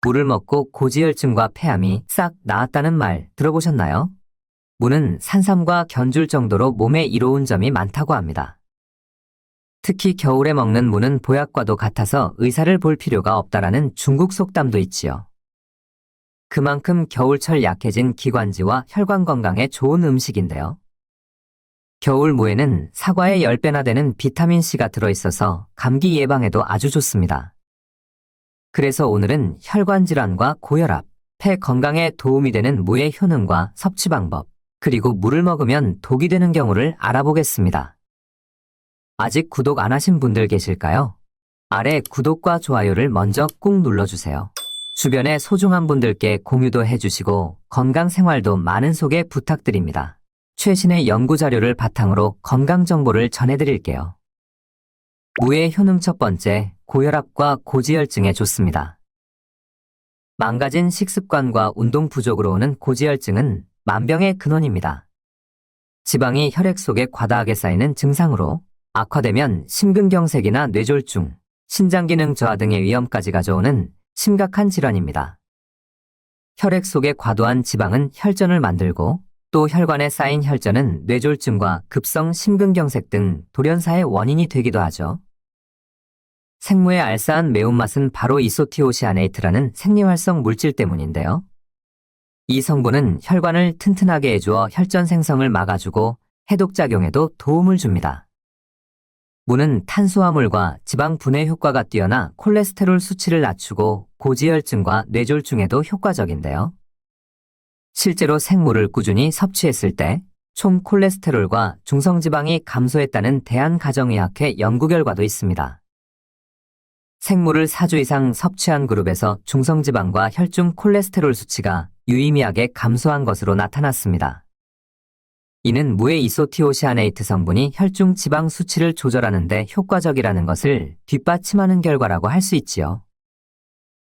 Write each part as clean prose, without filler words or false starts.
물을 먹고 고지혈증과 폐암이 싹 나았다는 말 들어보셨나요? 무는 산삼과 견줄 정도로 몸에 이로운 점이 많다고 합니다. 특히 겨울에 먹는 무는 보약과도 같아서 의사를 볼 필요가 없다라는 중국 속담도 있지요. 그만큼 겨울철 약해진 기관지와 혈관 건강에 좋은 음식인데요. 겨울 무에는 사과의 10배나 되는 비타민C가 들어있어서 감기 예방에도 아주 좋습니다. 그래서 오늘은 혈관 질환과 고혈압, 폐 건강에 도움이 되는 무의 효능과 섭취 방법, 그리고 물을 먹으면 독이 되는 경우를 알아보겠습니다. 아직 구독 안 하신 분들 계실까요? 아래 구독과 좋아요를 먼저 꾹 눌러주세요. 주변에 소중한 분들께 공유도 해주시고 건강 생활도 많은 소개 부탁드립니다. 최신의 연구 자료를 바탕으로 건강 정보를 전해드릴게요. 무의 효능 첫 번째, 고혈압과 고지혈증에 좋습니다. 망가진 식습관과 운동 부족으로 오는 고지혈증은 만병의 근원입니다. 지방이 혈액 속에 과다하게 쌓이는 증상으로 악화되면 심근경색이나 뇌졸중, 신장기능 저하 등의 위험까지 가져오는 심각한 질환입니다. 혈액 속의 과도한 지방은 혈전을 만들고 또 혈관에 쌓인 혈전은 뇌졸중과 급성 심근경색 등 돌연사의 원인이 되기도 하죠. 생무의 알싸한 매운맛은 바로 이소티오시아네이트라는 생리활성 물질 때문인데요. 이 성분은 혈관을 튼튼하게 해주어 혈전 생성을 막아주고 해독작용에도 도움을 줍니다. 무는 탄수화물과 지방 분해 효과가 뛰어나 콜레스테롤 수치를 낮추고 고지혈증과 뇌졸중에도 효과적인데요. 실제로 생무를 꾸준히 섭취했을 때 총 콜레스테롤과 중성지방이 감소했다는 대한가정의학회 연구 결과도 있습니다. 생무를 4주 이상 섭취한 그룹에서 중성지방과 혈중 콜레스테롤 수치가 유의미하게 감소한 것으로 나타났습니다. 이는 무의 이소티오시아네이트 성분이 혈중 지방 수치를 조절하는 데 효과적이라는 것을 뒷받침하는 결과라고 할 수 있지요.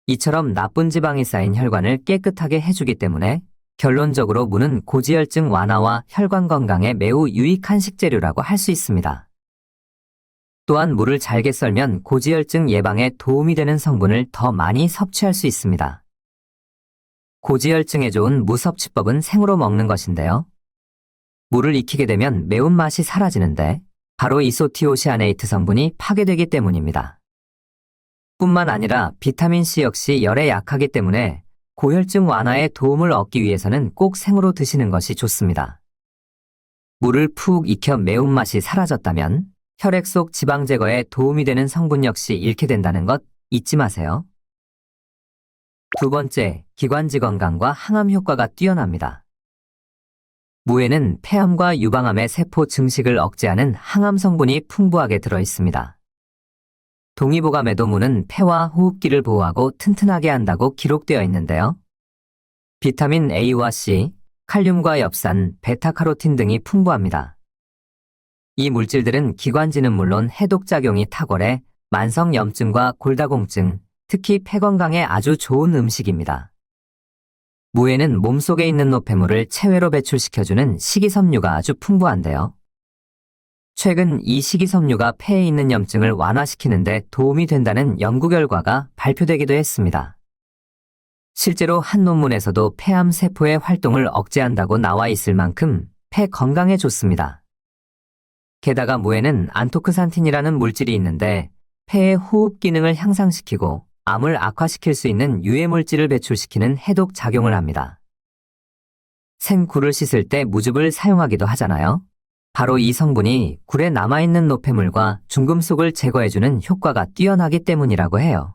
이처럼 나쁜 지방이 쌓인 혈관을 깨끗하게 해주기 때문에 결론적으로 무는 고지혈증 완화와 혈관 건강에 매우 유익한 식재료라고 할 수 있습니다. 또한 무를 잘게 썰면 고지혈증 예방에 도움이 되는 성분을 더 많이 섭취할 수 있습니다. 고지혈증에 좋은 무 섭취법은 생으로 먹는 것인데요. 무를 익히게 되면 매운맛이 사라지는데 바로 이소티오시아네이트 성분이 파괴되기 때문입니다. 뿐만 아니라 비타민C 역시 열에 약하기 때문에 고혈증 완화에 도움을 얻기 위해서는 꼭 생으로 드시는 것이 좋습니다. 무를 푹 익혀 매운맛이 사라졌다면 혈액 속 지방 제거에 도움이 되는 성분 역시 잃게 된다는 것 잊지 마세요. 두 번째, 기관지 건강과 항암 효과가 뛰어납니다. 무에는 폐암과 유방암의 세포 증식을 억제하는 항암 성분이 풍부하게 들어있습니다. 동의보감에도 무는 폐와 호흡기를 보호하고 튼튼하게 한다고 기록되어 있는데요. 비타민 A와 C, 칼륨과 엽산, 베타카로틴 등이 풍부합니다. 이 물질들은 기관지는 물론 해독작용이 탁월해 만성염증과 골다공증, 특히 폐 건강에 아주 좋은 음식입니다. 무에는 몸속에 있는 노폐물을 체외로 배출시켜주는 식이섬유가 아주 풍부한데요. 최근 이 식이섬유가 폐에 있는 염증을 완화시키는 데 도움이 된다는 연구 결과가 발표되기도 했습니다. 실제로 한 논문에서도 폐암 세포의 활동을 억제한다고 나와 있을 만큼 폐 건강에 좋습니다. 게다가 무에는 안토크산틴이라는 물질이 있는데 폐의 호흡 기능을 향상시키고 암을 악화시킬 수 있는 유해 물질을 배출시키는 해독 작용을 합니다. 생굴을 씻을 때 무즙을 사용하기도 하잖아요. 바로 이 성분이 굴에 남아있는 노폐물과 중금속을 제거해주는 효과가 뛰어나기 때문이라고 해요.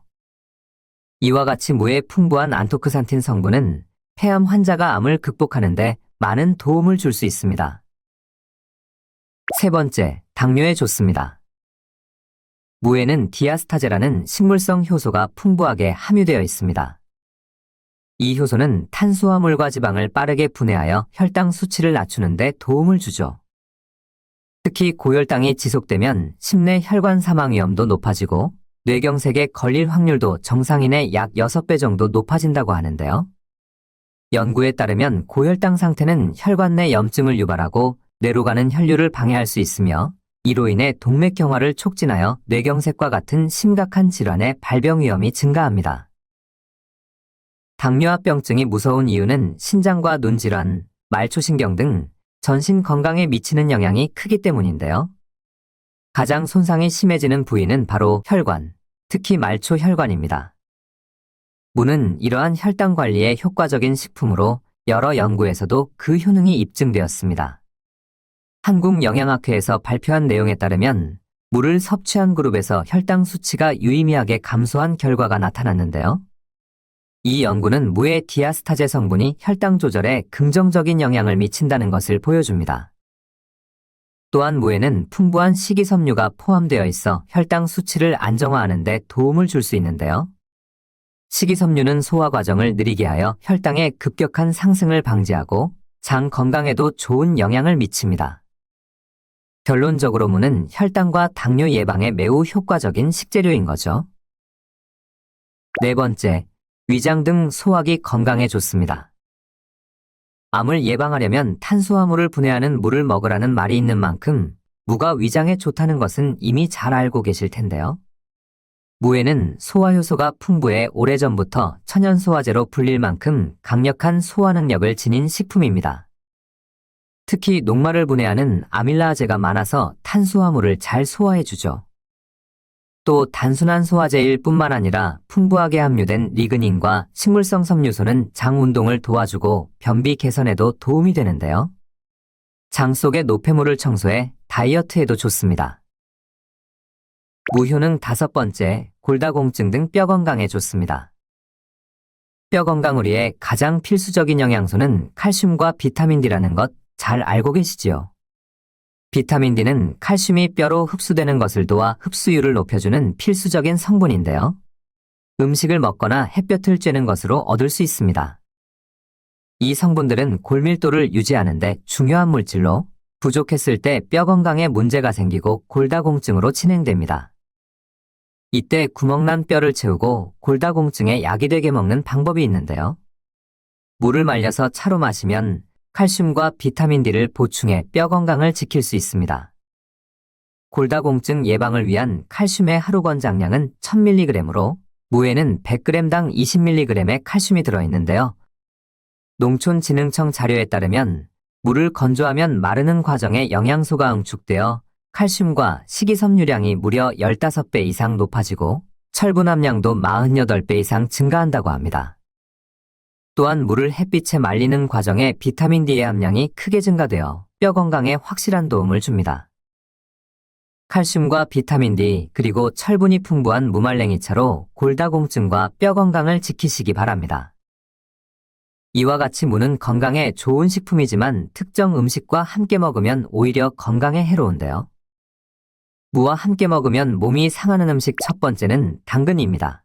이와 같이 무의 풍부한 안토크산틴 성분은 폐암 환자가 암을 극복하는 데 많은 도움을 줄 수 있습니다. 세 번째, 당뇨에 좋습니다. 무에는 디아스타제라는 식물성 효소가 풍부하게 함유되어 있습니다. 이 효소는 탄수화물과 지방을 빠르게 분해하여 혈당 수치를 낮추는 데 도움을 주죠. 특히 고혈당이 지속되면 심내 혈관 사망 위험도 높아지고 뇌경색에 걸릴 확률도 정상인의 약 6배 정도 높아진다고 하는데요. 연구에 따르면 고혈당 상태는 혈관 내 염증을 유발하고 뇌로 가는 혈류를 방해할 수 있으며 이로 인해 동맥경화를 촉진하여 뇌경색과 같은 심각한 질환의 발병 위험이 증가합니다. 당뇨합병증이 무서운 이유는 신장과 눈질환, 말초신경 등 전신 건강에 미치는 영향이 크기 때문인데요. 가장 손상이 심해지는 부위는 바로 혈관, 특히 말초혈관입니다. 무는 이러한 혈당 관리에 효과적인 식품으로 여러 연구에서도 그 효능이 입증되었습니다. 한국영양학회에서 발표한 내용에 따르면 무를 섭취한 그룹에서 혈당 수치가 유의미하게 감소한 결과가 나타났는데요. 이 연구는 무의 디아스타제 성분이 혈당 조절에 긍정적인 영향을 미친다는 것을 보여줍니다. 또한 무에는 풍부한 식이섬유가 포함되어 있어 혈당 수치를 안정화하는 데 도움을 줄 수 있는데요. 식이섬유는 소화 과정을 느리게 하여 혈당의 급격한 상승을 방지하고 장 건강에도 좋은 영향을 미칩니다. 결론적으로 무는 혈당과 당뇨 예방에 매우 효과적인 식재료인 거죠. 네 번째, 위장 등 소화기 건강에 좋습니다. 암을 예방하려면 탄수화물을 분해하는 무를 먹으라는 말이 있는 만큼 무가 위장에 좋다는 것은 이미 잘 알고 계실 텐데요. 무에는 소화효소가 풍부해 오래전부터 천연소화제로 불릴 만큼 강력한 소화 능력을 지닌 식품입니다. 특히 녹말을 분해하는 아밀라아제가 많아서 탄수화물을 잘 소화해주죠. 또 단순한 소화제일 뿐만 아니라 풍부하게 함유된 리그닌과 식물성 섬유소는 장 운동을 도와주고 변비 개선에도 도움이 되는데요. 장 속의 노폐물을 청소해 다이어트에도 좋습니다. 무 효능 다섯 번째, 골다공증 등 뼈 건강에 좋습니다. 뼈 건강을 위해 가장 필수적인 영양소는 칼슘과 비타민 D라는 것 잘 알고 계시지요? 비타민 D는 칼슘이 뼈로 흡수되는 것을 도와 흡수율을 높여주는 필수적인 성분인데요. 음식을 먹거나 햇볕을 쬐는 것으로 얻을 수 있습니다. 이 성분들은 골밀도를 유지하는 데 중요한 물질로 부족했을 때 뼈 건강에 문제가 생기고 골다공증으로 진행됩니다. 이때 구멍난 뼈를 채우고 골다공증에 약이 되게 먹는 방법이 있는데요. 물을 말려서 차로 마시면 칼슘과 비타민 D를 보충해 뼈 건강을 지킬 수 있습니다. 골다공증 예방을 위한 칼슘의 하루 권장량은 1000mg으로 무에는 100g당 20mg의 칼슘이 들어있는데요. 농촌진흥청 자료에 따르면 무를 건조하면 마르는 과정에 영양소가 응축되어 칼슘과 식이섬유량이 무려 15배 이상 높아지고 철분 함량도 48배 이상 증가한다고 합니다. 또한 무를 햇빛에 말리는 과정에 비타민 D의 함량이 크게 증가되어 뼈 건강에 확실한 도움을 줍니다. 칼슘과 비타민 D 그리고 철분이 풍부한 무말랭이차로 골다공증과 뼈 건강을 지키시기 바랍니다. 이와 같이 무는 건강에 좋은 식품이지만 특정 음식과 함께 먹으면 오히려 건강에 해로운데요. 무와 함께 먹으면 몸이 상하는 음식 첫 번째는 당근입니다.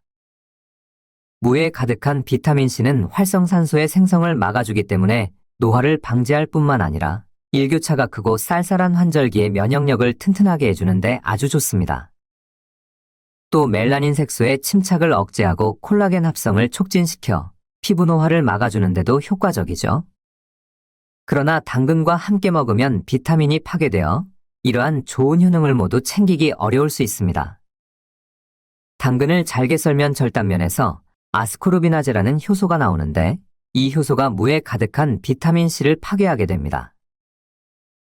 무에 가득한 비타민C는 활성산소의 생성을 막아주기 때문에 노화를 방지할 뿐만 아니라 일교차가 크고 쌀쌀한 환절기에 면역력을 튼튼하게 해주는데 아주 좋습니다. 또 멜라닌 색소의 침착을 억제하고 콜라겐 합성을 촉진시켜 피부 노화를 막아주는데도 효과적이죠. 그러나 당근과 함께 먹으면 비타민이 파괴되어 이러한 좋은 효능을 모두 챙기기 어려울 수 있습니다. 당근을 잘게 썰면 절단면에서 아스코르비나제라는 효소가 나오는데 이 효소가 무에 가득한 비타민C를 파괴하게 됩니다.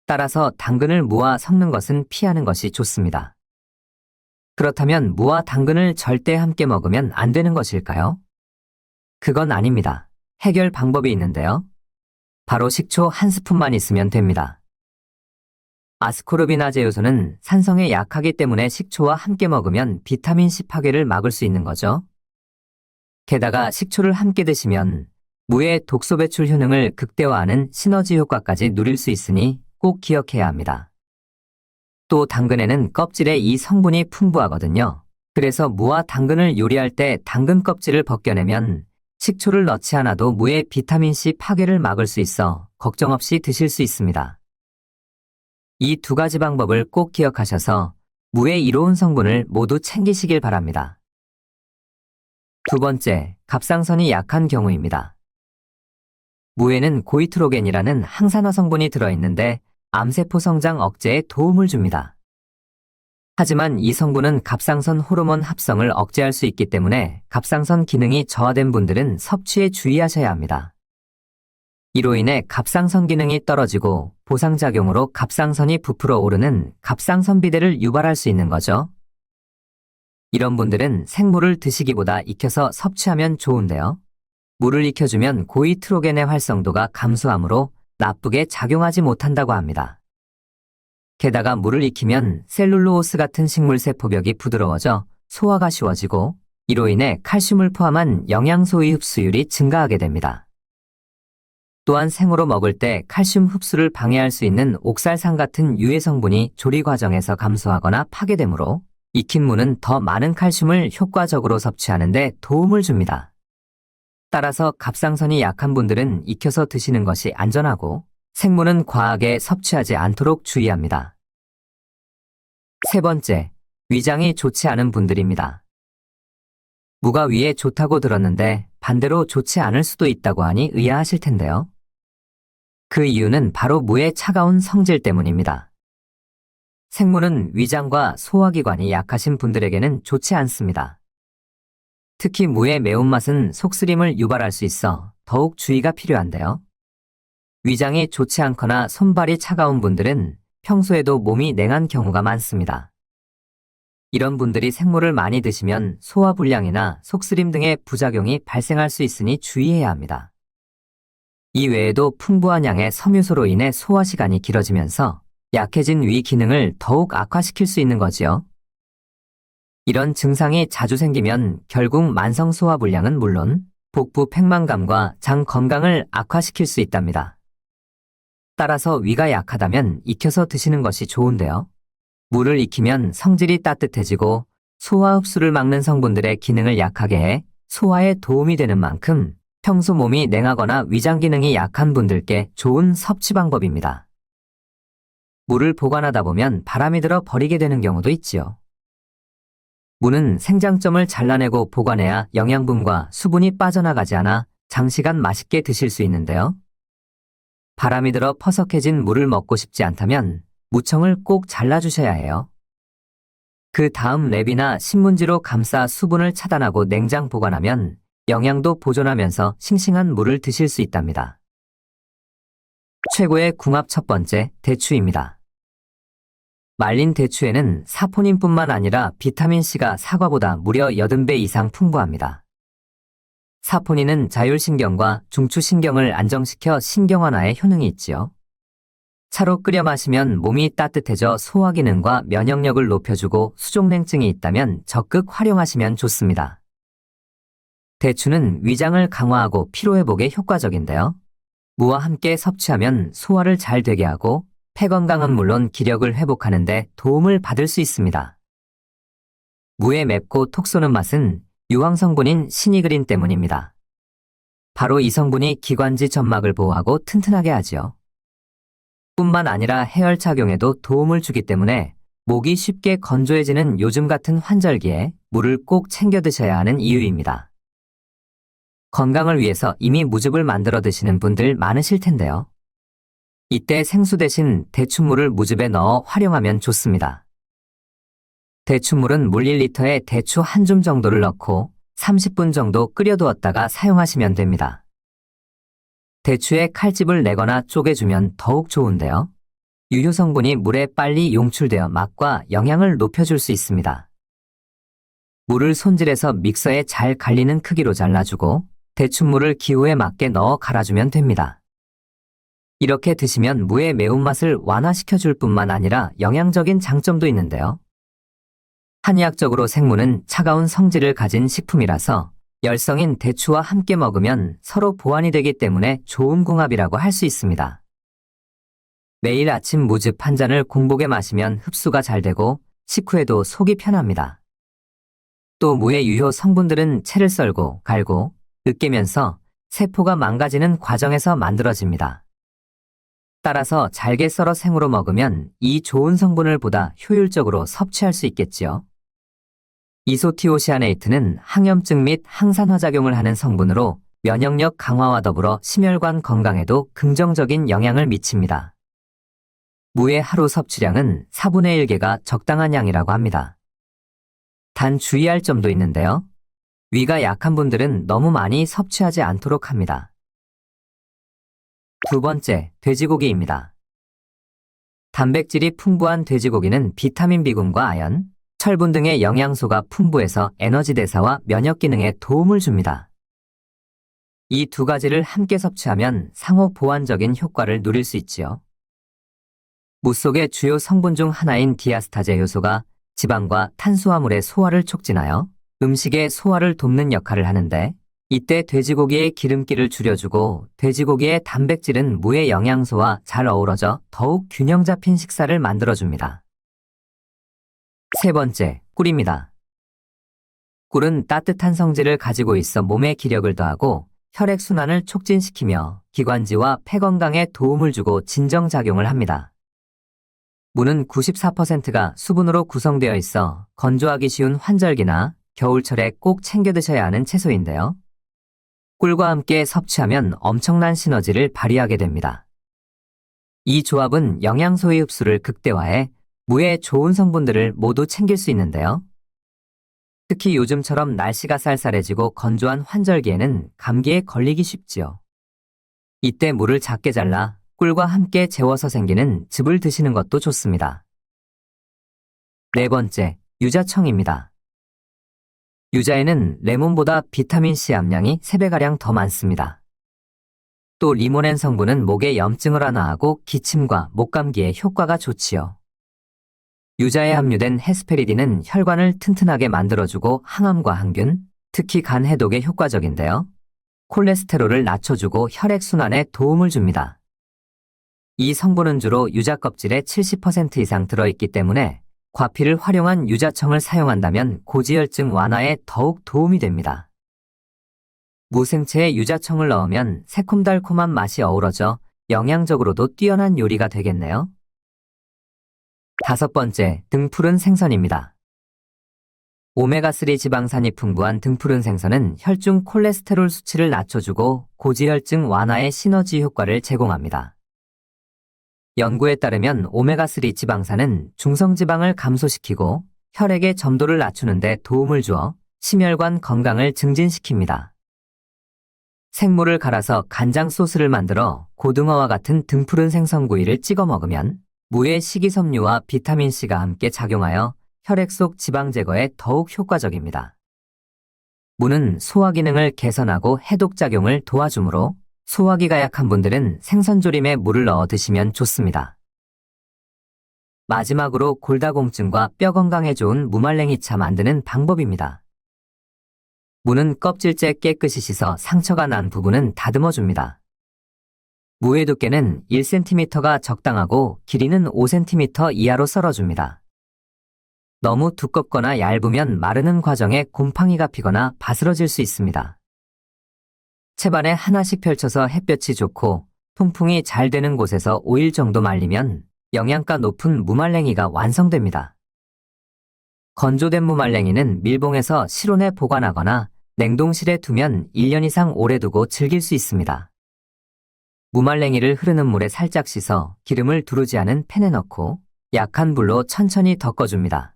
따라서 당근을 무와 섞는 것은 피하는 것이 좋습니다. 그렇다면 무와 당근을 절대 함께 먹으면 안 되는 것일까요? 그건 아닙니다. 해결 방법이 있는데요. 바로 식초 한 스푼만 있으면 됩니다. 아스코르비나제 요소는 산성에 약하기 때문에 식초와 함께 먹으면 비타민C 파괴를 막을 수 있는 거죠. 게다가 식초를 함께 드시면 무의 독소 배출 효능을 극대화하는 시너지 효과까지 누릴 수 있으니 꼭 기억해야 합니다. 또 당근에는 껍질에 이 성분이 풍부하거든요. 그래서 무와 당근을 요리할 때 당근 껍질을 벗겨내면 식초를 넣지 않아도 무의 비타민C 파괴를 막을 수 있어 걱정 없이 드실 수 있습니다. 이 두 가지 방법을 꼭 기억하셔서 무의 이로운 성분을 모두 챙기시길 바랍니다. 두 번째, 갑상선이 약한 경우입니다. 무에는 고이트로겐이라는 항산화 성분이 들어있는데 암세포 성장 억제에 도움을 줍니다. 하지만 이 성분은 갑상선 호르몬 합성을 억제할 수 있기 때문에 갑상선 기능이 저하된 분들은 섭취에 주의하셔야 합니다. 이로 인해 갑상선 기능이 떨어지고 보상작용으로 갑상선이 부풀어 오르는 갑상선 비대를 유발할 수 있는 거죠. 이런 분들은 생물을 드시기보다 익혀서 섭취하면 좋은데요. 물을 익혀주면 고이트로겐의 활성도가 감소하므로 나쁘게 작용하지 못한다고 합니다. 게다가 물을 익히면 셀룰로오스 같은 식물세포벽이 부드러워져 소화가 쉬워지고 이로 인해 칼슘을 포함한 영양소의 흡수율이 증가하게 됩니다. 또한 생으로 먹을 때 칼슘 흡수를 방해할 수 있는 옥살산 같은 유해 성분이 조리 과정에서 감소하거나 파괴되므로 익힌 무는 더 많은 칼슘을 효과적으로 섭취하는 데 도움을 줍니다. 따라서 갑상선이 약한 분들은 익혀서 드시는 것이 안전하고 생무는 과하게 섭취하지 않도록 주의합니다. 세 번째, 위장이 좋지 않은 분들입니다. 무가 위에 좋다고 들었는데 반대로 좋지 않을 수도 있다고 하니 의아하실 텐데요. 그 이유는 바로 무의 차가운 성질 때문입니다. 생무는 위장과 소화기관이 약하신 분들에게는 좋지 않습니다. 특히 무의 매운맛은 속쓰림을 유발할 수 있어 더욱 주의가 필요한데요. 위장이 좋지 않거나 손발이 차가운 분들은 평소에도 몸이 냉한 경우가 많습니다. 이런 분들이 생무를 많이 드시면 소화불량이나 속쓰림 등의 부작용이 발생할 수 있으니 주의해야 합니다. 이 외에도 풍부한 양의 섬유소로 인해 소화 시간이 길어지면서 약해진 위 기능을 더욱 악화시킬 수 있는 거지요. 이런 증상이 자주 생기면 결국 만성 소화불량은 물론 복부 팽만감과 장 건강을 악화시킬 수 있답니다. 따라서 위가 약하다면 익혀서 드시는 것이 좋은데요. 물을 익히면 성질이 따뜻해지고 소화 흡수를 막는 성분들의 기능을 약하게 해 소화에 도움이 되는 만큼 평소 몸이 냉하거나 위장 기능이 약한 분들께 좋은 섭취 방법입니다. 물을 보관하다 보면 바람이 들어 버리게 되는 경우도 있지요. 무는 생장점을 잘라내고 보관해야 영양분과 수분이 빠져나가지 않아 장시간 맛있게 드실 수 있는데요. 바람이 들어 퍼석해진 무를 먹고 싶지 않다면 무청을 꼭 잘라주셔야 해요. 그 다음 랩이나 신문지로 감싸 수분을 차단하고 냉장 보관하면 영양도 보존하면서 싱싱한 무를 드실 수 있답니다. 최고의 궁합 첫 번째, 대추입니다. 말린 대추에는 사포닌뿐만 아니라 비타민C가 사과보다 무려 80배 이상 풍부합니다. 사포닌은 자율신경과 중추신경을 안정시켜 신경완화에 효능이 있지요. 차로 끓여 마시면 몸이 따뜻해져 소화기능과 면역력을 높여주고 수족냉증이 있다면 적극 활용하시면 좋습니다. 대추는 위장을 강화하고 피로회복에 효과적인데요. 무와 함께 섭취하면 소화를 잘 되게 하고 폐 건강은 물론 기력을 회복하는 데 도움을 받을 수 있습니다. 무의 맵고 톡 쏘는 맛은 유황 성분인 시니그린 때문입니다. 바로 이 성분이 기관지 점막을 보호하고 튼튼하게 하지요. 뿐만 아니라 해열 착용에도 도움을 주기 때문에 목이 쉽게 건조해지는 요즘 같은 환절기에 물을 꼭 챙겨 드셔야 하는 이유입니다. 건강을 위해서 이미 무즙을 만들어 드시는 분들 많으실 텐데요. 이때 생수 대신 대추물을 무즙에 넣어 활용하면 좋습니다. 대추물은 물 1리터에 대추 한 줌 정도를 넣고 30분 정도 끓여두었다가 사용하시면 됩니다. 대추에 칼집을 내거나 쪼개주면 더욱 좋은데요. 유효 성분이 물에 빨리 용출되어 맛과 영양을 높여줄 수 있습니다. 물을 손질해서 믹서에 잘 갈리는 크기로 잘라주고 대추물을 기호에 맞게 넣어 갈아주면 됩니다. 이렇게 드시면 무의 매운맛을 완화시켜줄 뿐만 아니라 영양적인 장점도 있는데요. 한의학적으로 생무는 차가운 성질을 가진 식품이라서 열성인 대추와 함께 먹으면 서로 보완이 되기 때문에 좋은 궁합이라고 할 수 있습니다. 매일 아침 무즙 한 잔을 공복에 마시면 흡수가 잘 되고 식후에도 속이 편합니다. 또 무의 유효 성분들은 채를 썰고 갈고 으깨면서 세포가 망가지는 과정에서 만들어집니다. 따라서 잘게 썰어 생으로 먹으면 이 좋은 성분을 보다 효율적으로 섭취할 수 있겠지요. 이소티오시아네이트는 항염증 및 항산화작용을 하는 성분으로 면역력 강화와 더불어 심혈관 건강에도 긍정적인 영향을 미칩니다. 무의 하루 섭취량은 4분의 1개가 적당한 양이라고 합니다. 단 주의할 점도 있는데요. 위가 약한 분들은 너무 많이 섭취하지 않도록 합니다. 두 번째, 돼지고기입니다. 단백질이 풍부한 돼지고기는 비타민 B군과 아연, 철분 등의 영양소가 풍부해서 에너지 대사와 면역 기능에 도움을 줍니다. 이 두 가지를 함께 섭취하면 상호 보완적인 효과를 누릴 수 있지요. 무 속의 주요 성분 중 하나인 디아스타제 요소가 지방과 탄수화물의 소화를 촉진하여 음식의 소화를 돕는 역할을 하는데, 이때 돼지고기의 기름기를 줄여주고 돼지고기의 단백질은 무의 영양소와 잘 어우러져 더욱 균형 잡힌 식사를 만들어줍니다. 세 번째, 꿀입니다. 꿀은 따뜻한 성질을 가지고 있어 몸에 기력을 더하고 혈액순환을 촉진시키며 기관지와 폐 건강에 도움을 주고 진정작용을 합니다. 무는 94%가 수분으로 구성되어 있어 건조하기 쉬운 환절기나 겨울철에 꼭 챙겨 드셔야 하는 채소인데요. 꿀과 함께 섭취하면 엄청난 시너지를 발휘하게 됩니다. 이 조합은 영양소의 흡수를 극대화해 무의 좋은 성분들을 모두 챙길 수 있는데요. 특히 요즘처럼 날씨가 쌀쌀해지고 건조한 환절기에는 감기에 걸리기 쉽지요. 이때 무를 작게 잘라 꿀과 함께 재워서 생기는 즙을 드시는 것도 좋습니다. 네 번째, 유자청입니다. 유자에는 레몬보다 비타민C 함량이 3배가량 더 많습니다. 또 리모넨 성분은 목의 염증을 완화하고 기침과 목감기에 효과가 좋지요. 유자에 함유된 헤스페리딘은 혈관을 튼튼하게 만들어주고 항암과 항균, 특히 간 해독에 효과적인데요. 콜레스테롤을 낮춰주고 혈액순환에 도움을 줍니다. 이 성분은 주로 유자 껍질의 70% 이상 들어있기 때문에 과피를 활용한 유자청을 사용한다면 고지혈증 완화에 더욱 도움이 됩니다. 무생채에 유자청을 넣으면 새콤달콤한 맛이 어우러져 영양적으로도 뛰어난 요리가 되겠네요. 다섯 번째, 등푸른 생선입니다. 오메가3 지방산이 풍부한 등푸른 생선은 혈중 콜레스테롤 수치를 낮춰주고 고지혈증 완화에 시너지 효과를 제공합니다. 연구에 따르면 오메가3 지방산은 중성지방을 감소시키고 혈액의 점도를 낮추는 데 도움을 주어 심혈관 건강을 증진시킵니다. 생물을 갈아서 간장 소스를 만들어 고등어와 같은 등푸른 생선구이를 찍어 먹으면 무의 식이섬유와 비타민C가 함께 작용하여 혈액 속 지방 제거에 더욱 효과적입니다. 무는 소화 기능을 개선하고 해독작용을 도와주므로 소화기가 약한 분들은 생선조림에 무를 넣어 드시면 좋습니다. 마지막으로 골다공증과 뼈 건강에 좋은 무말랭이차 만드는 방법입니다. 무는 껍질째 깨끗이 씻어 상처가 난 부분은 다듬어줍니다. 무의 두께는 1cm가 적당하고 길이는 5cm 이하로 썰어줍니다. 너무 두껍거나 얇으면 마르는 과정에 곰팡이가 피거나 바스러질 수 있습니다. 채반에 하나씩 펼쳐서 햇볕이 좋고 통풍이 잘 되는 곳에서 5일 정도 말리면 영양가 높은 무말랭이가 완성됩니다. 건조된 무말랭이는 밀봉해서 실온에 보관하거나 냉동실에 두면 1년 이상 오래 두고 즐길 수 있습니다. 무말랭이를 흐르는 물에 살짝 씻어 기름을 두르지 않은 팬에 넣고 약한 불로 천천히 덮어줍니다.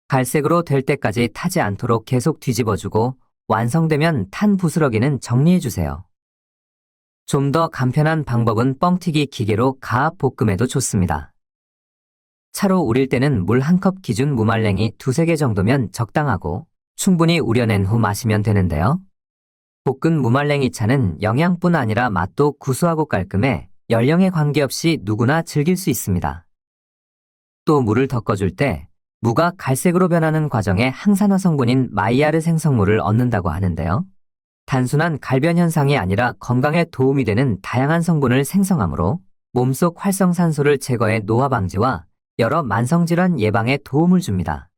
갈색으로 될 때까지 타지 않도록 계속 뒤집어주고 완성되면 탄 부스러기는 정리해주세요. 좀 더 간편한 방법은 뻥튀기 기계로 가압 볶음해도 좋습니다. 차로 우릴 때는 물 1컵 기준 무말랭이 2-3개 정도면 적당하고 충분히 우려낸 후 마시면 되는데요. 볶은 무말랭이 차는 영양뿐 아니라 맛도 구수하고 깔끔해 연령에 관계없이 누구나 즐길 수 있습니다. 또 물을 덮어줄 때 무가 갈색으로 변하는 과정에 항산화 성분인 마이야르 생성물을 얻는다고 하는데요. 단순한 갈변 현상이 아니라 건강에 도움이 되는 다양한 성분을 생성하므로 몸속 활성산소를 제거해 노화 방지와 여러 만성질환 예방에 도움을 줍니다.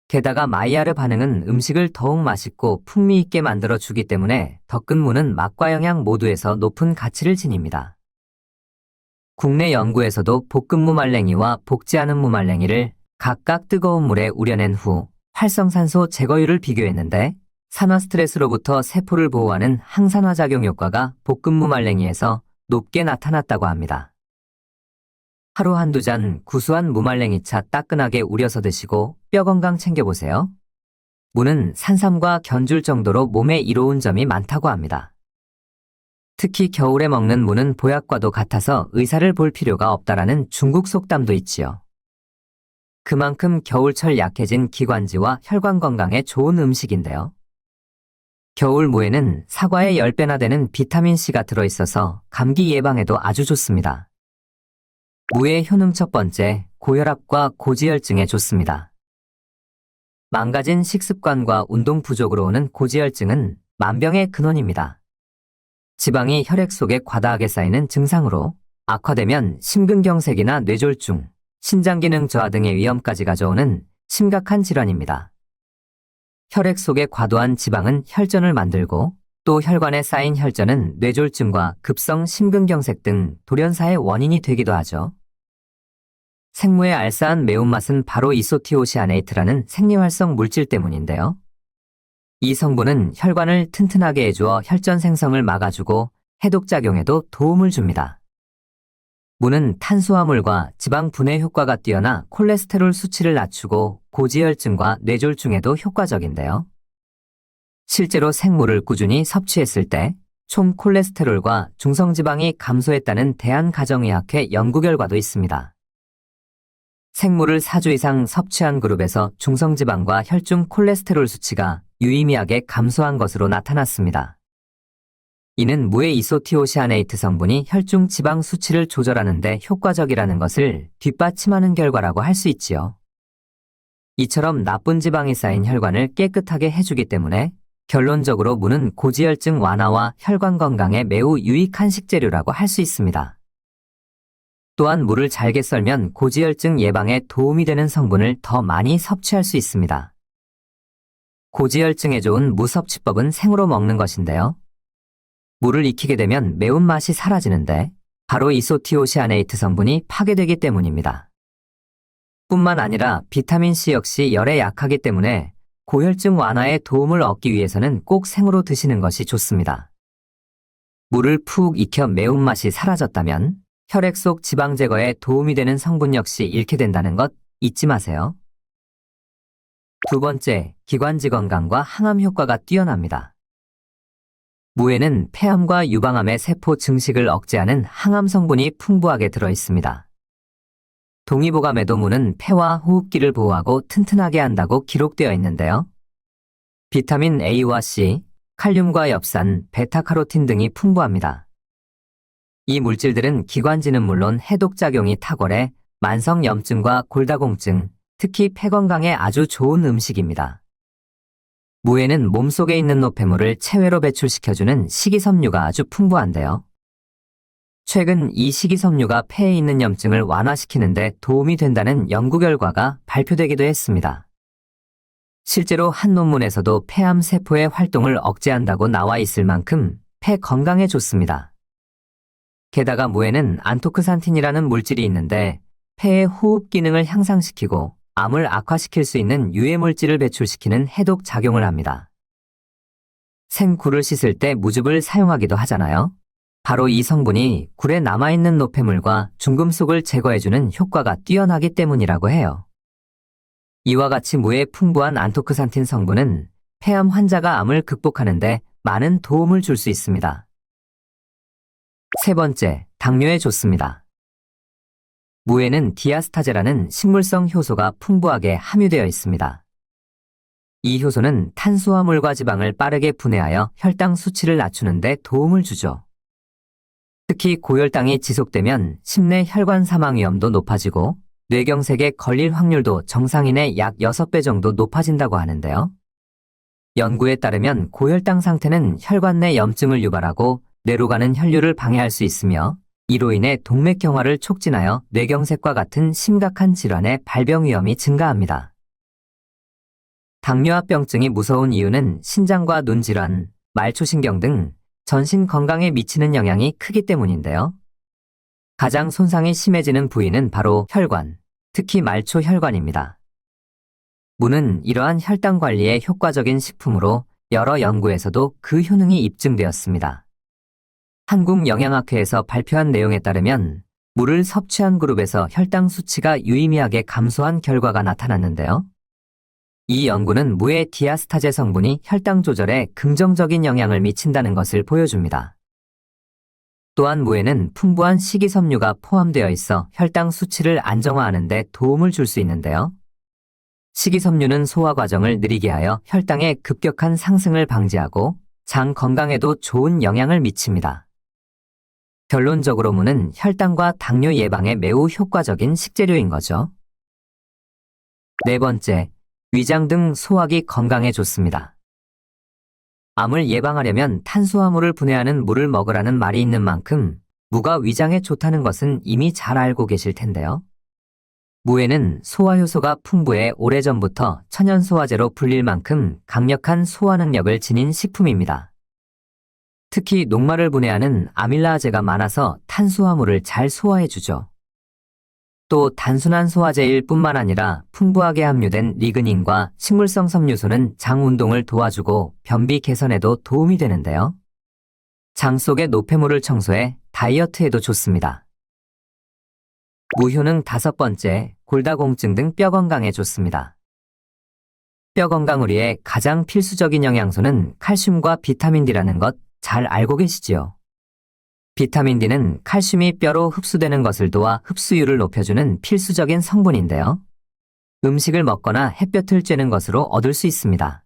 게다가 마이야르 반응은 음식을 더욱 맛있고 풍미 있게 만들어주기 때문에 덮은 무는 맛과 영양 모두에서 높은 가치를 지닙니다. 국내 연구에서도 볶은 무말랭이와 볶지 않은 무말랭이를 각각 뜨거운 물에 우려낸 후 활성산소 제거율을 비교했는데 산화 스트레스로부터 세포를 보호하는 항산화 작용 효과가 볶은 무말랭이에서 높게 나타났다고 합니다. 하루 한두 잔 구수한 무말랭이차 따끈하게 우려서 드시고 뼈 건강 챙겨보세요. 무는 산삼과 견줄 정도로 몸에 이로운 점이 많다고 합니다. 특히 겨울에 먹는 무는 보약과도 같아서 의사를 볼 필요가 없다라는 중국 속담도 있지요. 그만큼 겨울철 약해진 기관지와 혈관 건강에 좋은 음식인데요. 겨울 무에는 사과의 10배나 되는 비타민C가 들어있어서 감기 예방에도 아주 좋습니다. 무의 효능 첫 번째, 고혈압과 고지혈증에 좋습니다. 망가진 식습관과 운동 부족으로 오는 고지혈증은 만병의 근원입니다. 지방이 혈액 속에 과다하게 쌓이는 증상으로 악화되면 심근경색이나 뇌졸중, 신장기능 저하 등의 위험까지 가져오는 심각한 질환입니다. 혈액 속에 과도한 지방은 혈전을 만들고 또 혈관에 쌓인 혈전은 뇌졸중과 급성 심근경색 등 돌연사의 원인이 되기도 하죠. 생무의 알싸한 매운맛은 바로 이소티오시아네이트라는 생리활성 물질 때문인데요. 이 성분은 혈관을 튼튼하게 해주어 혈전 생성을 막아주고 해독작용에도 도움을 줍니다. 무는 탄수화물과 지방 분해 효과가 뛰어나 콜레스테롤 수치를 낮추고 고지혈증과 뇌졸중에도 효과적인데요. 실제로 생무를 꾸준히 섭취했을 때 총 콜레스테롤과 중성지방이 감소했다는 대한가정의학회 연구 결과도 있습니다. 생무를 4주 이상 섭취한 그룹에서 중성지방과 혈중 콜레스테롤 수치가 유의미하게 감소한 것으로 나타났습니다. 이는 무의 이소티오시아네이트 성분이 혈중 지방 수치를 조절하는 데 효과적이라는 것을 뒷받침하는 결과라고 할 수 있지요. 이처럼 나쁜 지방이 쌓인 혈관을 깨끗하게 해주기 때문에 결론적으로 무는 고지혈증 완화와 혈관 건강에 매우 유익한 식재료라고 할 수 있습니다. 또한 무를 잘게 썰면 고지혈증 예방에 도움이 되는 성분을 더 많이 섭취할 수 있습니다. 고지혈증에 좋은 무 섭취법은 생으로 먹는 것인데요. 무를 익히게 되면 매운맛이 사라지는데 바로 이소티오시아네이트 성분이 파괴되기 때문입니다. 뿐만 아니라 비타민C 역시 열에 약하기 때문에 고혈증 완화에 도움을 얻기 위해서는 꼭 생으로 드시는 것이 좋습니다. 무를 푹 익혀 매운맛이 사라졌다면 혈액 속 지방 제거에 도움이 되는 성분 역시 잃게 된다는 것 잊지 마세요. 두 번째, 기관지 건강과 항암 효과가 뛰어납니다. 무에는 폐암과 유방암의 세포 증식을 억제하는 항암 성분이 풍부하게 들어있습니다. 동의보감에도 무는 폐와 호흡기를 보호하고 튼튼하게 한다고 기록되어 있는데요. 비타민 A와 C, 칼륨과 엽산, 베타카로틴 등이 풍부합니다. 이 물질들은 기관지는 물론 해독작용이 탁월해 만성염증과 골다공증, 특히 폐 건강에 아주 좋은 음식입니다. 무에는 몸속에 있는 노폐물을 체외로 배출시켜주는 식이섬유가 아주 풍부한데요. 최근 이 식이섬유가 폐에 있는 염증을 완화시키는 데 도움이 된다는 연구 결과가 발표되기도 했습니다. 실제로 한 논문에서도 폐암 세포의 활동을 억제한다고 나와 있을 만큼 폐 건강에 좋습니다. 게다가 무에는 안토크산틴이라는 물질이 있는데 폐의 호흡 기능을 향상시키고 암을 악화시킬 수 있는 유해물질을 배출시키는 해독 작용을 합니다. 생굴을 씻을 때 무즙을 사용하기도 하잖아요. 바로 이 성분이 굴에 남아있는 노폐물과 중금속을 제거해주는 효과가 뛰어나기 때문이라고 해요. 이와 같이 무의 풍부한 안토크산틴 성분은 폐암 환자가 암을 극복하는 데 많은 도움을 줄 수 있습니다. 세 번째, 당뇨에 좋습니다. 무에는 디아스타제라는 식물성 효소가 풍부하게 함유되어 있습니다. 이 효소는 탄수화물과 지방을 빠르게 분해하여 혈당 수치를 낮추는 데 도움을 주죠. 특히 고혈당이 지속되면 심내 혈관 사망 위험도 높아지고 뇌경색에 걸릴 확률도 정상인의 약 6배 정도 높아진다고 하는데요. 연구에 따르면 고혈당 상태는 혈관 내 염증을 유발하고 뇌로 가는 혈류를 방해할 수 있으며 이로 인해 동맥경화를 촉진하여 뇌경색과 같은 심각한 질환의 발병 위험이 증가합니다. 당뇨합병증이 무서운 이유는 신장과 눈질환, 말초신경 등 전신 건강에 미치는 영향이 크기 때문인데요. 가장 손상이 심해지는 부위는 바로 혈관, 특히 말초혈관입니다. 무는 이러한 혈당 관리에 효과적인 식품으로 여러 연구에서도 그 효능이 입증되었습니다. 한국영양학회에서 발표한 내용에 따르면 물을 섭취한 그룹에서 혈당 수치가 유의미하게 감소한 결과가 나타났는데요. 이 연구는 무의 디아스타제 성분이 혈당 조절에 긍정적인 영향을 미친다는 것을 보여줍니다. 또한 무에는 풍부한 식이섬유가 포함되어 있어 혈당 수치를 안정화하는 데 도움을 줄 수 있는데요. 식이섬유는 소화 과정을 느리게 하여 혈당의 급격한 상승을 방지하고 장 건강에도 좋은 영향을 미칩니다. 결론적으로 무는 혈당과 당뇨 예방에 매우 효과적인 식재료인 거죠. 네 번째, 위장 등 소화기 건강에 좋습니다. 암을 예방하려면 탄수화물을 분해하는 물을 먹으라는 말이 있는 만큼 무가 위장에 좋다는 것은 이미 잘 알고 계실 텐데요. 무에는 소화효소가 풍부해 오래전부터 천연소화제로 불릴 만큼 강력한 소화 능력을 지닌 식품입니다. 특히 녹말을 분해하는 아밀라아제가 많아서 탄수화물을 잘 소화해주죠. 또 단순한 소화제일 뿐만 아니라 풍부하게 함유된 리그닌과 식물성 섬유소는 장 운동을 도와주고 변비 개선에도 도움이 되는데요. 장 속의 노폐물을 청소해 다이어트에도 좋습니다. 무효능 다섯 번째, 골다공증 등 뼈 건강에 좋습니다. 뼈 건강 우리의 가장 필수적인 영양소는 칼슘과 비타민 D라는 것 잘 알고 계시지요? 비타민 D는 칼슘이 뼈로 흡수되는 것을 도와 흡수율을 높여주는 필수적인 성분인데요. 음식을 먹거나 햇볕을 쬐는 것으로 얻을 수 있습니다.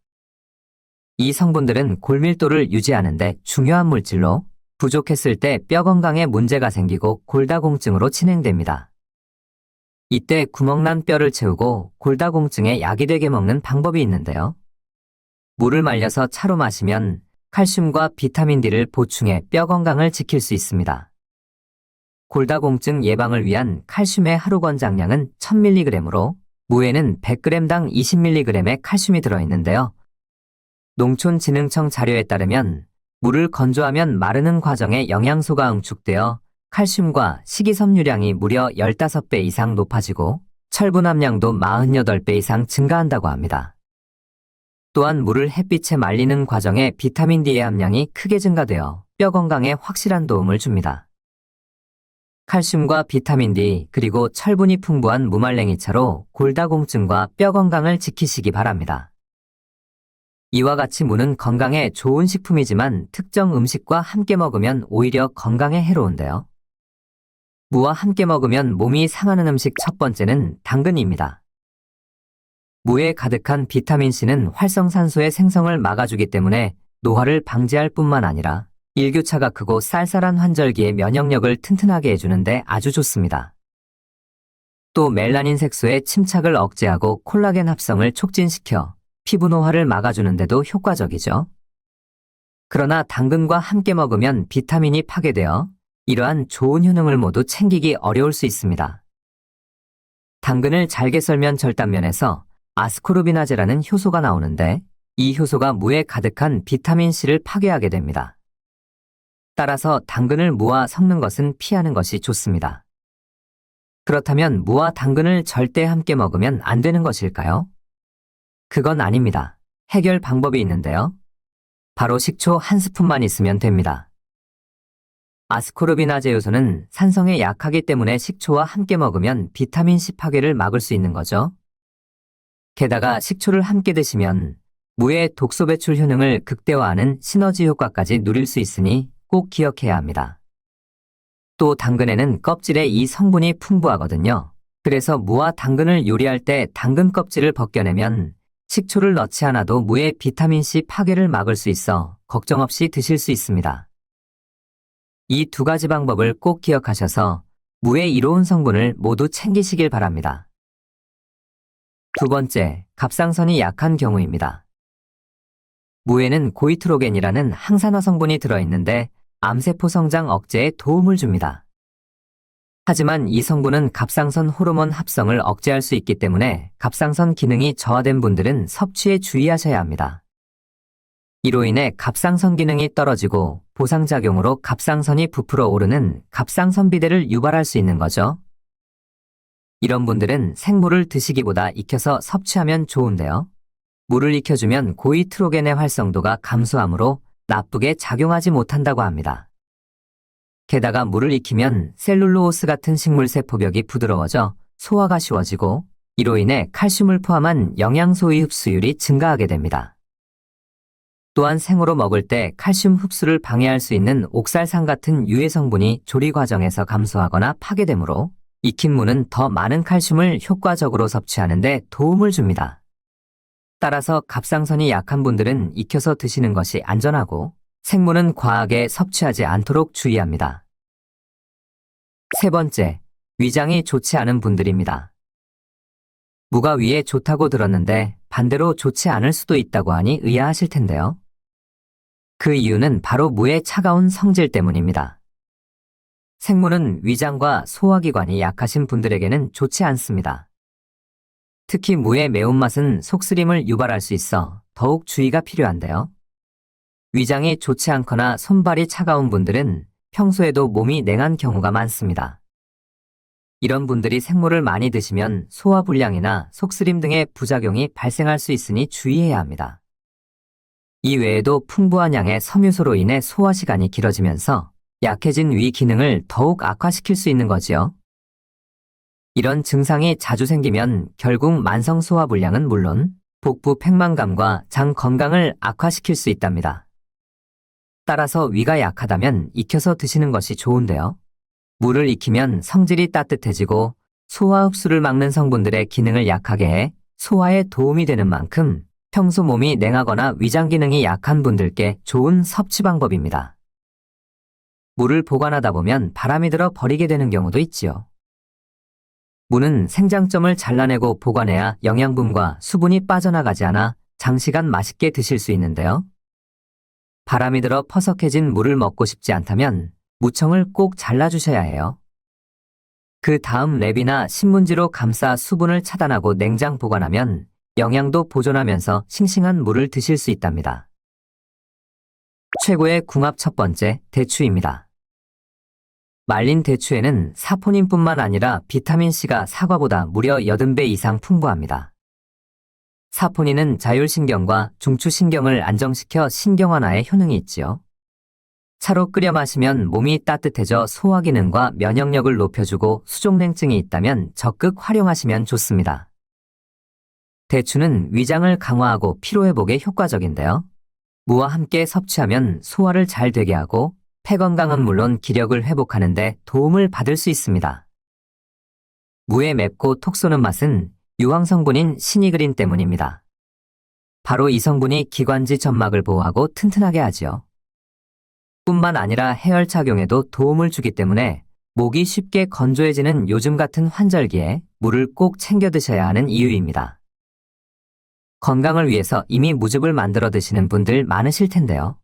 이 성분들은 골밀도를 유지하는 데 중요한 물질로 부족했을 때 뼈 건강에 문제가 생기고 골다공증으로 진행됩니다. 이때 구멍난 뼈를 채우고 골다공증에 약이 되게 먹는 방법이 있는데요. 물을 말려서 차로 마시면 칼슘과 비타민 D를 보충해 뼈 건강을 지킬 수 있습니다. 골다공증 예방을 위한 칼슘의 하루 권장량은 1000mg으로 무에는 100g당 20mg의 칼슘이 들어있는데요. 농촌진흥청 자료에 따르면 물을 건조하면 마르는 과정에 영양소가 응축되어 칼슘과 식이섬유량이 무려 15배 이상 높아지고 철분 함량도 48배 이상 증가한다고 합니다. 또한 물을 햇빛에 말리는 과정에 비타민 D의 함량이 크게 증가되어 뼈 건강에 확실한 도움을 줍니다. 칼슘과 비타민 D 그리고 철분이 풍부한 무말랭이차로 골다공증과 뼈 건강을 지키시기 바랍니다. 이와 같이 무는 건강에 좋은 식품이지만 특정 음식과 함께 먹으면 오히려 건강에 해로운데요. 무와 함께 먹으면 몸이 상하는 음식 첫 번째는 당근입니다. 무에 가득한 비타민C는 활성산소의 생성을 막아주기 때문에 노화를 방지할 뿐만 아니라 일교차가 크고 쌀쌀한 환절기에 면역력을 튼튼하게 해주는데 아주 좋습니다. 또 멜라닌 색소의 침착을 억제하고 콜라겐 합성을 촉진시켜 피부 노화를 막아주는 데도 효과적이죠. 그러나 당근과 함께 먹으면 비타민이 파괴되어 이러한 좋은 효능을 모두 챙기기 어려울 수 있습니다. 당근을 잘게 썰면 절단면에서 아스코르비나제라는 효소가 나오는데 이 효소가 무에 가득한 비타민C를 파괴하게 됩니다. 따라서 당근을 무와 섞는 것은 피하는 것이 좋습니다. 그렇다면 무와 당근을 절대 함께 먹으면 안 되는 것일까요? 그건 아닙니다. 해결 방법이 있는데요. 바로 식초 한 스푼만 있으면 됩니다. 아스코르비나제 요소는 산성에 약하기 때문에 식초와 함께 먹으면 비타민C 파괴를 막을 수 있는 거죠. 게다가 식초를 함께 드시면 무의 독소 배출 효능을 극대화하는 시너지 효과까지 누릴 수 있으니 꼭 기억해야 합니다. 또 당근에는 껍질에 이 성분이 풍부하거든요. 그래서 무와 당근을 요리할 때 당근 껍질을 벗겨내면 식초를 넣지 않아도 무의 비타민C 파괴를 막을 수 있어 걱정 없이 드실 수 있습니다. 이 두 가지 방법을 꼭 기억하셔서 무의 이로운 성분을 모두 챙기시길 바랍니다. 두 번째, 갑상선이 약한 경우입니다. 무에는 고이트로겐이라는 항산화 성분이 들어있는데 암세포 성장 억제에 도움을 줍니다. 하지만 이 성분은 갑상선 호르몬 합성을 억제할 수 있기 때문에 갑상선 기능이 저하된 분들은 섭취에 주의하셔야 합니다. 이로 인해 갑상선 기능이 떨어지고 보상작용으로 갑상선이 부풀어 오르는 갑상선 비대를 유발할 수 있는 거죠. 이런 분들은 생물을 드시기보다 익혀서 섭취하면 좋은데요. 물을 익혀주면 고이트로겐의 활성도가 감소하므로 나쁘게 작용하지 못한다고 합니다. 게다가 물을 익히면 셀룰로오스 같은 식물 세포벽이 부드러워져 소화가 쉬워지고 이로 인해 칼슘을 포함한 영양소의 흡수율이 증가하게 됩니다. 또한 생으로 먹을 때 칼슘 흡수를 방해할 수 있는 옥살산 같은 유해 성분이 조리 과정에서 감소하거나 파괴되므로 익힌 무는 더 많은 칼슘을 효과적으로 섭취하는 데 도움을 줍니다. 따라서 갑상선이 약한 분들은 익혀서 드시는 것이 안전하고 생무는 과하게 섭취하지 않도록 주의합니다. 세 번째, 위장이 좋지 않은 분들입니다. 무가 위에 좋다고 들었는데 반대로 좋지 않을 수도 있다고 하니 의아하실 텐데요. 그 이유는 바로 무의 차가운 성질 때문입니다. 생무는 위장과 소화기관이 약하신 분들에게는 좋지 않습니다. 특히 무의 매운맛은 속쓰림을 유발할 수 있어 더욱 주의가 필요한데요. 위장이 좋지 않거나 손발이 차가운 분들은 평소에도 몸이 냉한 경우가 많습니다. 이런 분들이 생무를 많이 드시면 소화불량이나 속쓰림 등의 부작용이 발생할 수 있으니 주의해야 합니다. 이 외에도 풍부한 양의 섬유소로 인해 소화 시간이 길어지면서 약해진 위 기능을 더욱 악화시킬 수 있는 거지요. 이런 증상이 자주 생기면 결국 만성 소화불량은 물론 복부 팽만감과 장 건강을 악화시킬 수 있답니다. 따라서 위가 약하다면 익혀서 드시는 것이 좋은데요. 물을 익히면 성질이 따뜻해지고 소화 흡수를 막는 성분들의 기능을 약하게 해 소화에 도움이 되는 만큼 평소 몸이 냉하거나 위장 기능이 약한 분들께 좋은 섭취 방법입니다. 물을 보관하다 보면 바람이 들어 버리게 되는 경우도 있지요. 무는 생장점을 잘라내고 보관해야 영양분과 수분이 빠져나가지 않아 장시간 맛있게 드실 수 있는데요. 바람이 들어 퍼석해진 무를 먹고 싶지 않다면 무청을 꼭 잘라주셔야 해요. 그 다음 랩이나 신문지로 감싸 수분을 차단하고 냉장 보관하면 영양도 보존하면서 싱싱한 무를 드실 수 있답니다. 최고의 궁합 첫 번째, 대추입니다. 말린 대추에는 사포닌뿐만 아니라 비타민C가 사과보다 무려 80배 이상 풍부합니다. 사포닌은 자율신경과 중추신경을 안정시켜 신경 완화에 효능이 있지요. 차로 끓여 마시면 몸이 따뜻해져 소화 기능과 면역력을 높여주고 수족냉증이 있다면 적극 활용하시면 좋습니다. 대추는 위장을 강화하고 피로회복에 효과적인데요. 무와 함께 섭취하면 소화를 잘 되게 하고 폐 건강은 물론 기력을 회복하는 데 도움을 받을 수 있습니다. 무의 맵고 톡 쏘는 맛은 유황 성분인 시니그린 때문입니다. 바로 이 성분이 기관지 점막을 보호하고 튼튼하게 하지요. 뿐만 아니라 해열 착용에도 도움을 주기 때문에 목이 쉽게 건조해지는 요즘 같은 환절기에 물을 꼭 챙겨 드셔야 하는 이유입니다. 건강을 위해서 이미 무즙을 만들어 드시는 분들 많으실 텐데요.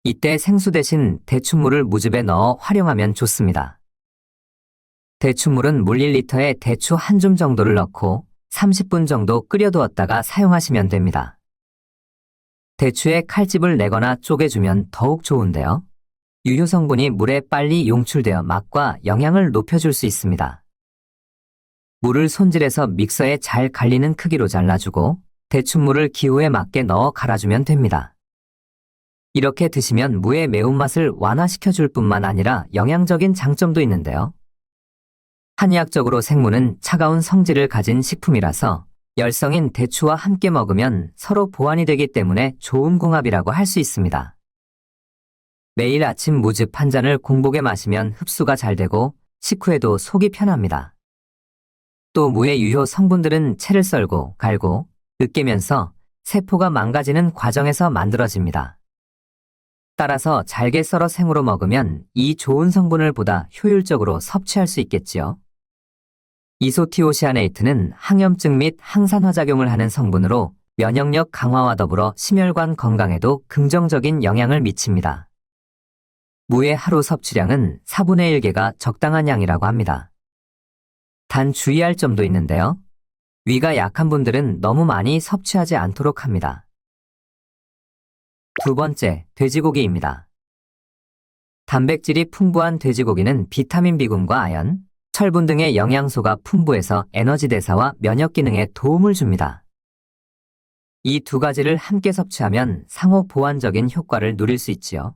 이때 생수 대신 대추물을 무즙에 넣어 활용하면 좋습니다. 대추물은 물 1리터에 대추 한 줌 정도를 넣고 30분 정도 끓여두었다가 사용하시면 됩니다. 대추에 칼집을 내거나 쪼개주면 더욱 좋은데요. 유효 성분이 물에 빨리 용출되어 맛과 영양을 높여줄 수 있습니다. 물을 손질해서 믹서에 잘 갈리는 크기로 잘라주고 대추물을 기호에 맞게 넣어 갈아주면 됩니다. 이렇게 드시면 무의 매운맛을 완화시켜줄 뿐만 아니라 영양적인 장점도 있는데요. 한의학적으로 생무는 차가운 성질을 가진 식품이라서 열성인 대추와 함께 먹으면 서로 보완이 되기 때문에 좋은 궁합이라고 할 수 있습니다. 매일 아침 무즙 한 잔을 공복에 마시면 흡수가 잘 되고 식후에도 속이 편합니다. 또 무의 유효 성분들은 채를 썰고 갈고 으깨면서 세포가 망가지는 과정에서 만들어집니다. 따라서 잘게 썰어 생으로 먹으면 이 좋은 성분을 보다 효율적으로 섭취할 수 있겠지요. 이소티오시아네이트는 항염증 및 항산화작용을 하는 성분으로 면역력 강화와 더불어 심혈관 건강에도 긍정적인 영향을 미칩니다. 무의 하루 섭취량은 4분의 1개가 적당한 양이라고 합니다. 단 주의할 점도 있는데요. 위가 약한 분들은 너무 많이 섭취하지 않도록 합니다. 두 번째, 돼지고기입니다. 단백질이 풍부한 돼지고기는 비타민 B군과 아연, 철분 등의 영양소가 풍부해서 에너지 대사와 면역 기능에 도움을 줍니다. 이 두 가지를 함께 섭취하면 상호 보완적인 효과를 누릴 수 있지요.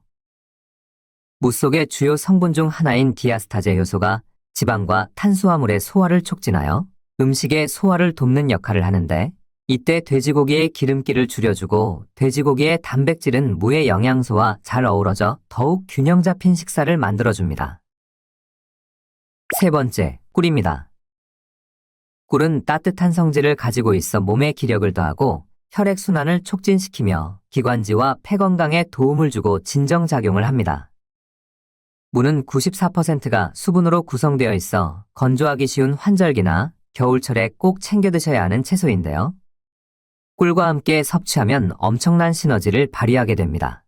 무 속의 주요 성분 중 하나인 디아스타제 효소가 지방과 탄수화물의 소화를 촉진하여 음식의 소화를 돕는 역할을 하는데, 이때 돼지고기의 기름기를 줄여주고 돼지고기의 단백질은 무의 영양소와 잘 어우러져 더욱 균형 잡힌 식사를 만들어줍니다. 세 번째, 꿀입니다. 꿀은 따뜻한 성질을 가지고 있어 몸에 기력을 더하고 혈액순환을 촉진시키며 기관지와 폐 건강에 도움을 주고 진정작용을 합니다. 무는 94%가 수분으로 구성되어 있어 건조하기 쉬운 환절기나 겨울철에 꼭 챙겨 드셔야 하는 채소인데요. 꿀과 함께 섭취하면 엄청난 시너지를 발휘하게 됩니다.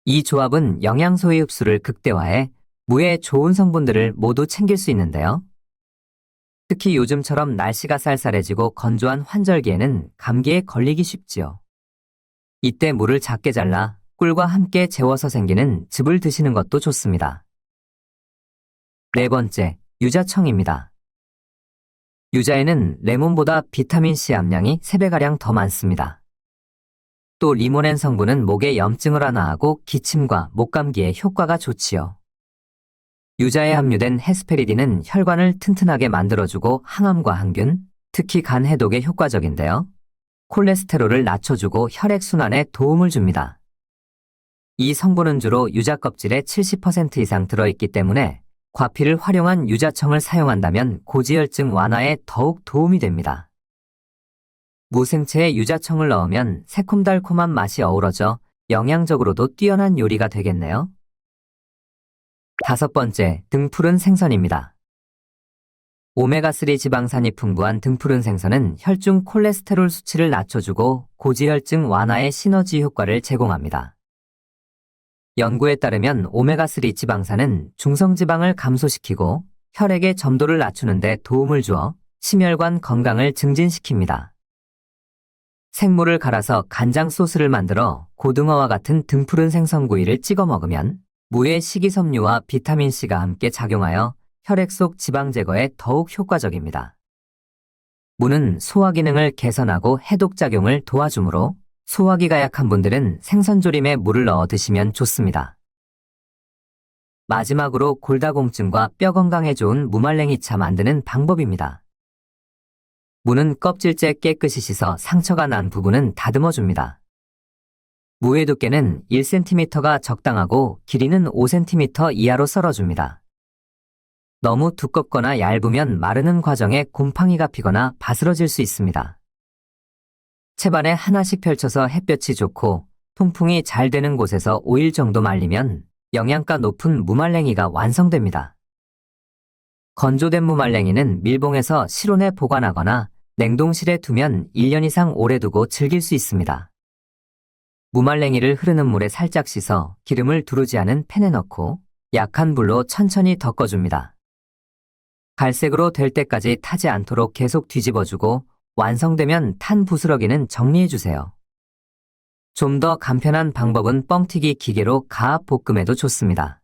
이 조합은 영양소의 흡수를 극대화해 무의 좋은 성분들을 모두 챙길 수 있는데요. 특히 요즘처럼 날씨가 쌀쌀해지고 건조한 환절기에는 감기에 걸리기 쉽지요. 이때 무를 작게 잘라 꿀과 함께 재워서 생기는 즙을 드시는 것도 좋습니다. 네 번째, 유자청입니다. 유자에는 레몬보다 비타민C 함량이 3배가량 더 많습니다. 또 리모넨 성분은 목의 염증을 완화하고 기침과 목감기에 효과가 좋지요. 유자에 함유된 헤스페리딘은 혈관을 튼튼하게 만들어주고 항암과 항균, 특히 간 해독에 효과적인데요. 콜레스테롤을 낮춰주고 혈액순환에 도움을 줍니다. 이 성분은 주로 유자 껍질의 70% 이상 들어있기 때문에 과피를 활용한 유자청을 사용한다면 고지혈증 완화에 더욱 도움이 됩니다. 무생채에 유자청을 넣으면 새콤달콤한 맛이 어우러져 영양적으로도 뛰어난 요리가 되겠네요. 다섯 번째, 등푸른 생선입니다. 오메가3 지방산이 풍부한 등푸른 생선은 혈중 콜레스테롤 수치를 낮춰주고 고지혈증 완화의 시너지 효과를 제공합니다. 연구에 따르면 오메가3 지방산은 중성지방을 감소시키고 혈액의 점도를 낮추는 데 도움을 주어 심혈관 건강을 증진시킵니다. 생무를 갈아서 간장 소스를 만들어 고등어와 같은 등푸른 생선구이를 찍어 먹으면 무의 식이섬유와 비타민C가 함께 작용하여 혈액 속 지방 제거에 더욱 효과적입니다. 무는 소화 기능을 개선하고 해독작용을 도와주므로 소화기가 약한 분들은 생선조림에 무를 넣어 드시면 좋습니다. 마지막으로 골다공증과 뼈 건강에 좋은 무말랭이차 만드는 방법입니다. 무는 껍질째 깨끗이 씻어 상처가 난 부분은 다듬어줍니다. 무의 두께는 1cm가 적당하고 길이는 5cm 이하로 썰어줍니다. 너무 두껍거나 얇으면 마르는 과정에 곰팡이가 피거나 바스러질 수 있습니다. 채반에 하나씩 펼쳐서 햇볕이 좋고 통풍이 잘 되는 곳에서 5일 정도 말리면 영양가 높은 무말랭이가 완성됩니다. 건조된 무말랭이는 밀봉해서 실온에 보관하거나 냉동실에 두면 1년 이상 오래 두고 즐길 수 있습니다. 무말랭이를 흐르는 물에 살짝 씻어 기름을 두르지 않은 팬에 넣고 약한 불로 천천히 덮어줍니다. 갈색으로 될 때까지 타지 않도록 계속 뒤집어주고 완성되면 탄 부스러기는 정리해주세요. 좀 더 간편한 방법은 뻥튀기 기계로 가압 볶음해도 좋습니다.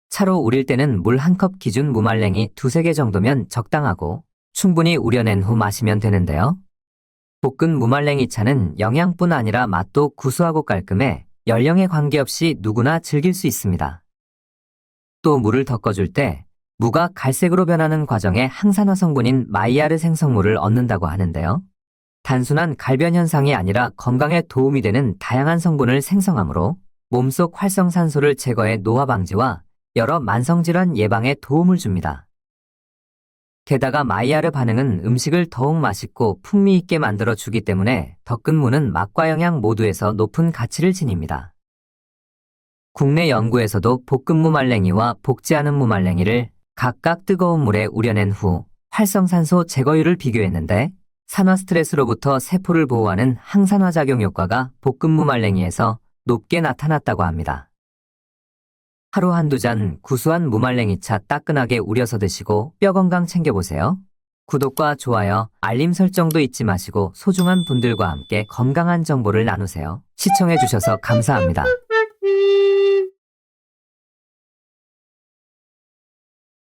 차로 우릴 때는 물 1컵 기준 무말랭이 2-3개 정도면 적당하고 충분히 우려낸 후 마시면 되는데요. 볶은 무말랭이 차는 영양뿐 아니라 맛도 구수하고 깔끔해 연령에 관계없이 누구나 즐길 수 있습니다. 또 물을 덮어줄 때 무가 갈색으로 변하는 과정에 항산화 성분인 마이야르 생성물을 얻는다고 하는데요. 단순한 갈변 현상이 아니라 건강에 도움이 되는 다양한 성분을 생성하므로 몸속 활성산소를 제거해 노화 방지와 여러 만성질환 예방에 도움을 줍니다. 게다가 마이야르 반응은 음식을 더욱 맛있고 풍미 있게 만들어주기 때문에 덮은 무는 맛과 영양 모두에서 높은 가치를 지닙니다. 국내 연구에서도 볶은 무말랭이와 볶지 않은 무말랭이를 각각 뜨거운 물에 우려낸 후 활성산소 제거율을 비교했는데 산화 스트레스로부터 세포를 보호하는 항산화 작용 효과가 볶은 무말랭이에서 높게 나타났다고 합니다. 하루 한두 잔 구수한 무말랭이차 따끈하게 우려서 드시고 뼈 건강 챙겨보세요. 구독과 좋아요, 알림 설정도 잊지 마시고 소중한 분들과 함께 건강한 정보를 나누세요. 시청해주셔서 감사합니다.